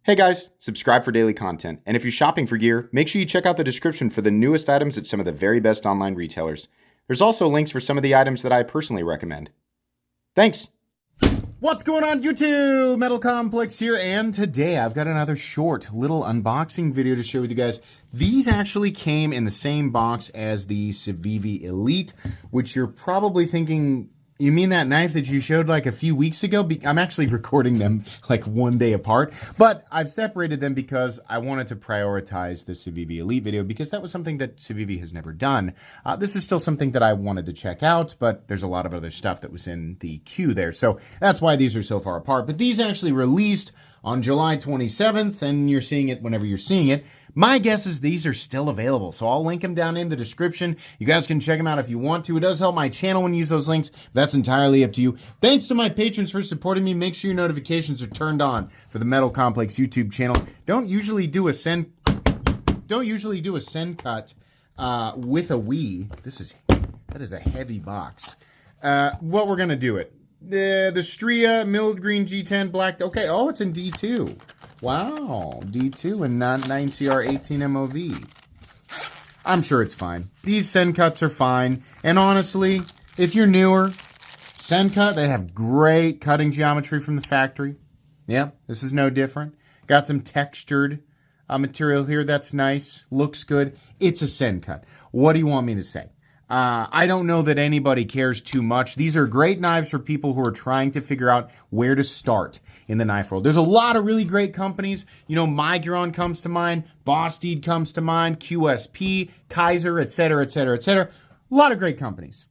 Hey guys, subscribe for daily content, and if you're shopping for gear, make sure you check out the description for the newest items at some of the very best online retailers. There's also links for some of the items that I personally recommend. Thanks! What's going on YouTube? Metal Complex here, and today I've got another short little unboxing video to share with you guys. These actually came in the same box as the Civivi Elite, which you're probably thinking, you mean that knife that you showed like a few weeks ago? I'm actually recording them like one day apart, but I've separated them because I wanted to prioritize the Civivi Elite video because that was something that Civivi has never done. This is still something that I wanted to check out, but there's a lot of other stuff that was in the queue there. So that's why these are so far apart. But these actually released on July 27th, and you're seeing it whenever you're seeing it. My guess is these are still available, so I'll link them down in the description. You guys can check them out if you want to. It does help my channel when you use those links. That's entirely up to you. Thanks to my patrons for supporting me. Make sure your notifications are turned on for the Metal Complex YouTube channel. Don't usually do a Sencut with a WE. That is a heavy box. What we're gonna do it. The Stria milled green G10 black. Okay, oh, it's in D2. Wow, D2 and not 9CR18 MOV. I'm sure it's fine. These Sencuts are fine. And honestly, if you're newer, Sencut, they have great cutting geometry from the factory. Yeah, this is no different. Got some textured material here. That's nice. Looks good. It's a Sencut. What do you want me to say? I don't know that anybody cares too much. These are great knives for people who are trying to figure out where to start in the knife world. There's a lot of really great companies. You know, Migron comes to mind, Bostede comes to mind, QSP, Kaiser, etc., etc., etc. A lot of great companies.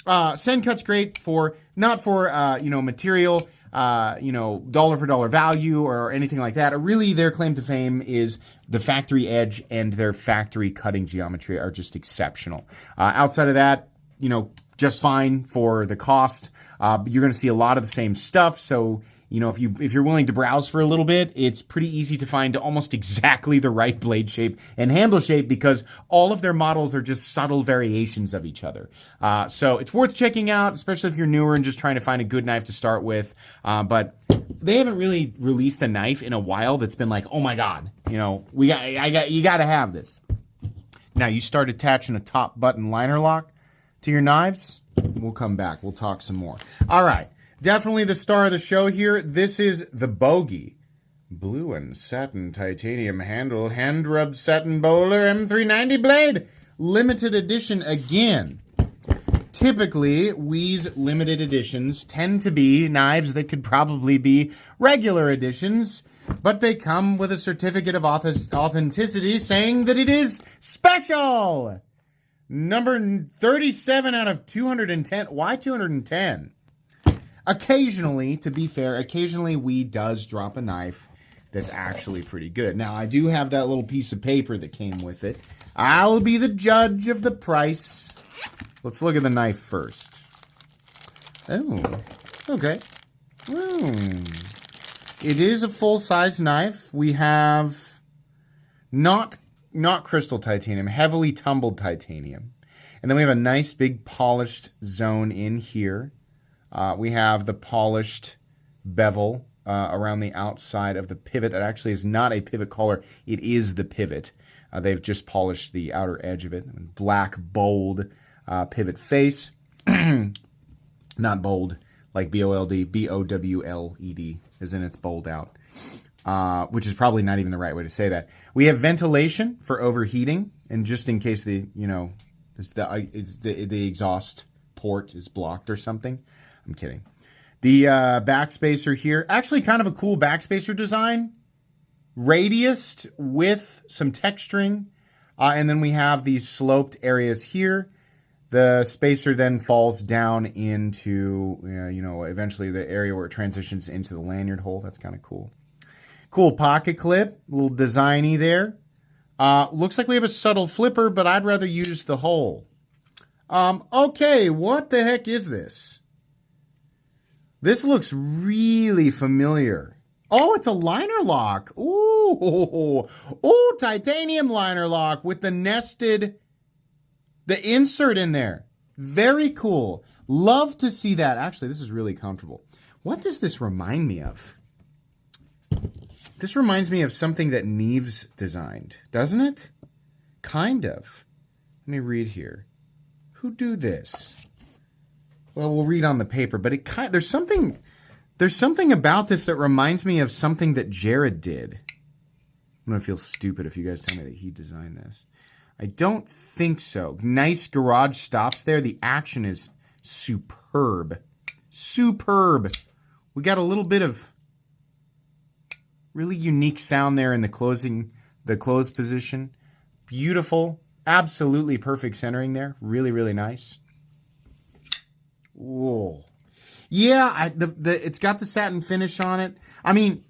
Sencut's great for, not for, material, dollar for dollar value or anything like that. Really, their claim to fame is the factory edge, and their factory cutting geometry are just exceptional. Outside of that, just fine for the cost. You're going to see a lot of the same stuff. So, if you're willing to browse for a little bit, it's pretty easy to find almost exactly the right blade shape and handle shape because all of their models are just subtle variations of each other. So it's worth checking out, especially if you're newer and just trying to find a good knife to start with. But they haven't really released a knife in a while that's been like, oh my God, you got to have this. Now you start attaching a top button liner lock to your knives. We'll come back. We'll talk some more. All right. Definitely the star of the show here. This is the Bogey. Blue and satin titanium handle, hand-rubbed satin bowler, M390 blade. Limited edition again. Typically, WE's limited editions tend to be knives that could probably be regular editions, but they come with a certificate of authenticity saying that it is special. Number 37 out of 210. Why 210? Occasionally, to be fair, occasionally WE does drop a knife that's actually pretty good. Now, I do have that little piece of paper that came with it. I'll be the judge of the price. Let's look at the knife first. Oh, okay. It is a full-size knife. We have not crystal titanium, heavily tumbled titanium. And then we have a nice big polished zone in here. We have the polished bevel around the outside of the pivot. It actually is not a pivot collar. It is the pivot. They've just polished the outer edge of it. Black, bold pivot face. Not bold, like B-O-L-D. B-O-W-L-E-D, as in it's bold out. Which is probably not even the right way to say that. We have ventilation for overheating, and just in case the exhaust port is blocked or something. I'm kidding. The backspacer here, actually kind of a cool backspacer design. Radiused with some texturing. And then we have these sloped areas here. The spacer then falls down into, eventually the area where it transitions into the lanyard hole. That's kind of cool. Cool pocket clip, a little designy there. Looks like we have a subtle flipper, but I'd rather use the hole. Okay, what the heck is this? This looks really familiar. Oh, it's a liner lock. Ooh, titanium liner lock with the insert in there. Very cool. Love to see that. Actually, this is really comfortable. What does this remind me of? This reminds me of something that Neves designed, doesn't it? Kind of. Let me read here. Who do this? Well, we'll read on the paper, but there's something about this that reminds me of something that Jared did. I'm going to feel stupid if you guys tell me that he designed this. I don't think so. Nice garage stops there. The action is superb. Superb. We got a little bit of really unique sound there in the close position. Beautiful. Absolutely perfect centering there. Really, really nice. Whoa. Yeah, it's got the satin finish on it. I mean,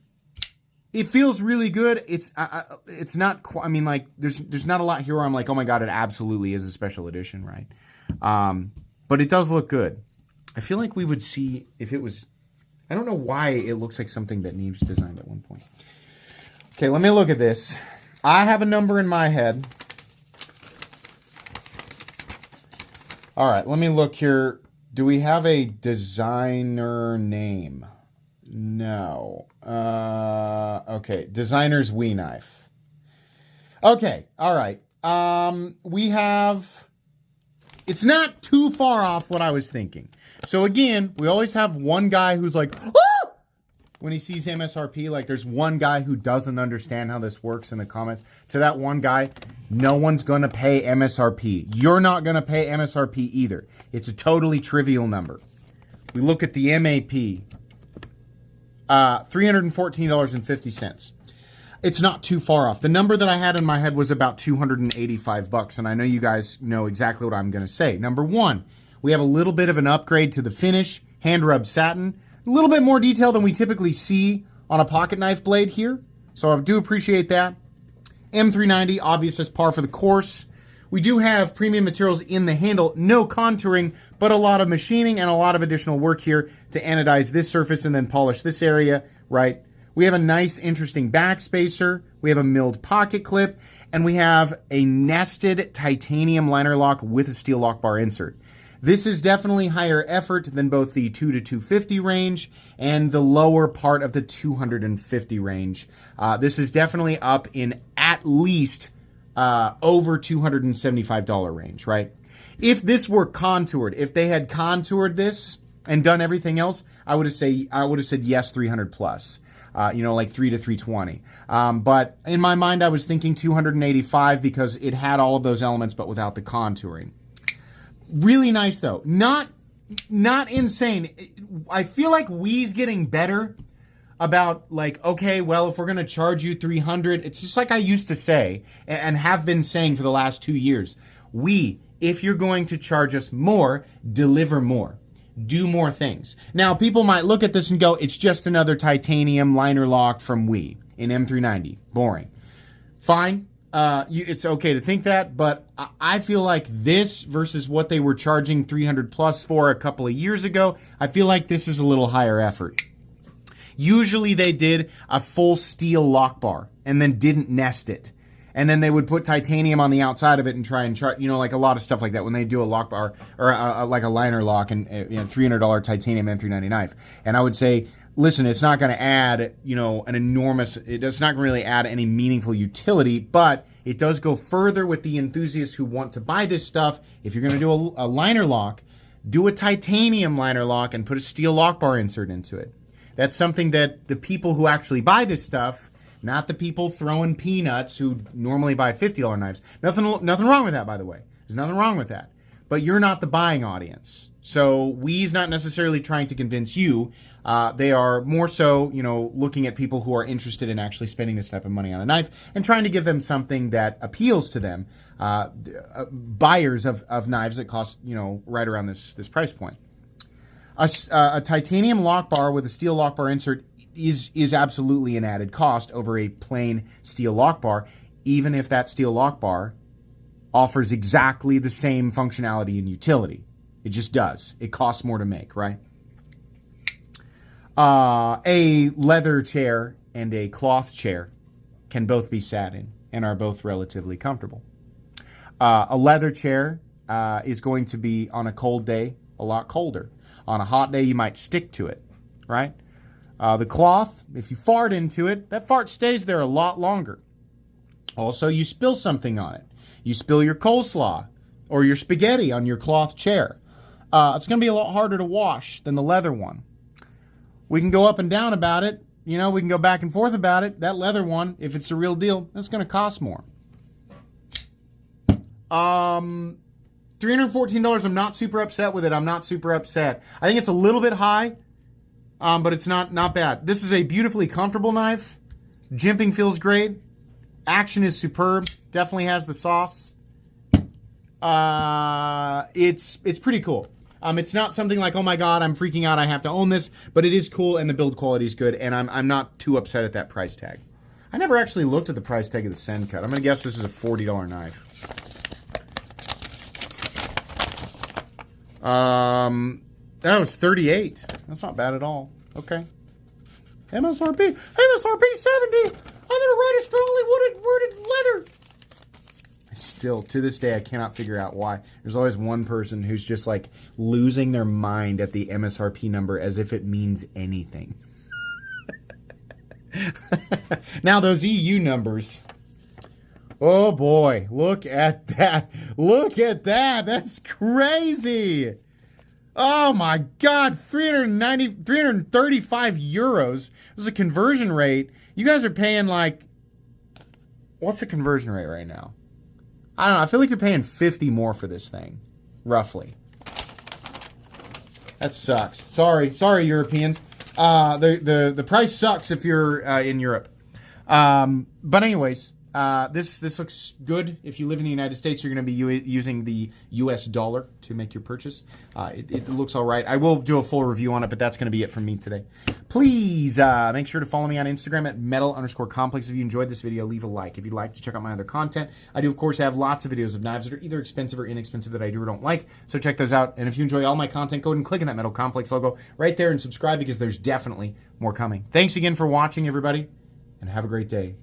it feels really good. It's not. I mean, like there's not a lot here where I'm like, oh my god, it absolutely is a special edition, right? But it does look good. I feel like we would see if it was. I don't know why it looks like something that Neves designed at one point. Okay, let me look at this. I have a number in my head. All right, let me look here. Do we have a designer name? No. Okay, designer's WE Knife. Okay, all right. We have... It's not too far off what I was thinking. So again, we always have one guy who's like, ah! When he sees MSRP, like there's one guy who doesn't understand how this works in the comments. To that one guy, no one's going to pay MSRP. You're not going to pay MSRP either. It's a totally trivial number. We look at the MAP, $314.50. It's not too far off. The number that I had in my head was about $285, and I know you guys know exactly what I'm going to say. Number one, we have a little bit of an upgrade to the finish, hand rub satin, a little bit more detail than we typically see on a pocket knife blade here, so I do appreciate that. M390, obvious as par for the course. We do have premium materials in the handle, no contouring, but a lot of machining and a lot of additional work here to anodize this surface and then polish this area, right? We have a nice, interesting back spacer. We have a milled pocket clip, and we have a nested titanium liner lock with a steel lock bar insert. This is definitely higher effort than both the 2 to 250 range and the lower part of the 250 range. This is definitely up in at least over $275 range, right? If this were contoured, if they had contoured this and done everything else, I would have said yes, 300 plus. Like 3 to 320. But in my mind, I was thinking 285 because it had all of those elements, but without the contouring. Really nice though. Not insane. I feel like WE's getting better about like, okay, well, if we're going to charge you 300, it's just like I used to say and have been saying for the last 2 years. WE, if you're going to charge us more, deliver more. Do more things. Now, people might look at this and go, it's just another titanium liner lock from WE in M390. Boring. Fine. It's okay to think that, but I feel like this versus what they were charging 300 plus for a couple of years ago, I feel like this is a little higher effort. Usually they did a full steel lock bar and then didn't nest it. And then they would put titanium on the outside of it and try and chart, like a lot of stuff like that when they do a lock bar or like a liner lock and $300 titanium M390 knife. And I would say, listen, it's not going to add, it's not going to really add any meaningful utility, but it does go further with the enthusiasts who want to buy this stuff. If you're going to do a liner lock, do a titanium liner lock and put a steel lock bar insert into it. That's something that the people who actually buy this stuff, not the people throwing peanuts who normally buy $50 knives. Nothing wrong with that, by the way. There's nothing wrong with that. But you're not the buying audience. So WE's not necessarily trying to convince you. They are more so, looking at people who are interested in actually spending this type of money on a knife and trying to give them something that appeals to them. Buyers of knives that cost, right around this price point. A titanium lock bar with a steel lock bar insert is absolutely an added cost over a plain steel lock bar, even if that steel lock bar offers exactly the same functionality and utility. It just does. It costs more to make, right? A leather chair and a cloth chair can both be sat in and are both relatively comfortable. A leather chair is going to be, on a cold day, a lot colder. On a hot day, you might stick to it, right? The cloth, if you fart into it, that fart stays there a lot longer. Also, you spill something on it. You spill your coleslaw or your spaghetti on your cloth chair. It's going to be a lot harder to wash than the leather one. We can go up and down about it. We can go back and forth about it. That leather one, if it's the real deal, that's going to cost more. $314, I'm not super upset with it. I'm not super upset. I think it's a little bit high, but it's not bad. This is a beautifully comfortable knife. Jimping feels great. Action is superb. Definitely has the sauce. It's pretty cool. It's not something like, oh my god, I'm freaking out, I have to own this, but it is cool and the build quality is good, and I'm not too upset at that price tag. I never actually looked at the price tag of the Sencut. I'm gonna guess this is a $40 knife. That was $38. That's not bad at all. Okay. MSRP 70. I'm gonna write a strongly worded letter. Still, to this day, I cannot figure out why. There's always one person who's just like losing their mind at the MSRP number as if it means anything. Now, those EU numbers. Oh boy, look at that. Look at that. That's crazy. Oh my God, 335 euros. There's a conversion rate. You guys are paying like, what's the conversion rate right now? I don't know. I feel like you're paying 50 more for this thing, roughly. That sucks. Sorry, Europeans. The price sucks if you're in Europe. But anyways, this looks good. If you live in the United States, you're going to be using the US dollar to make your purchase. It looks all right. I will do a full review on it, but that's going to be it from me today. Please make sure to follow me on Instagram at metal_complex. If you enjoyed this video, leave a like. If you'd like to check out my other content, I do, of course, have lots of videos of knives that are either expensive or inexpensive that I do or don't like. So check those out. And if you enjoy all my content, go ahead and click on that Metal Complex logo right there and subscribe because there's definitely more coming. Thanks again for watching, everybody, and have a great day.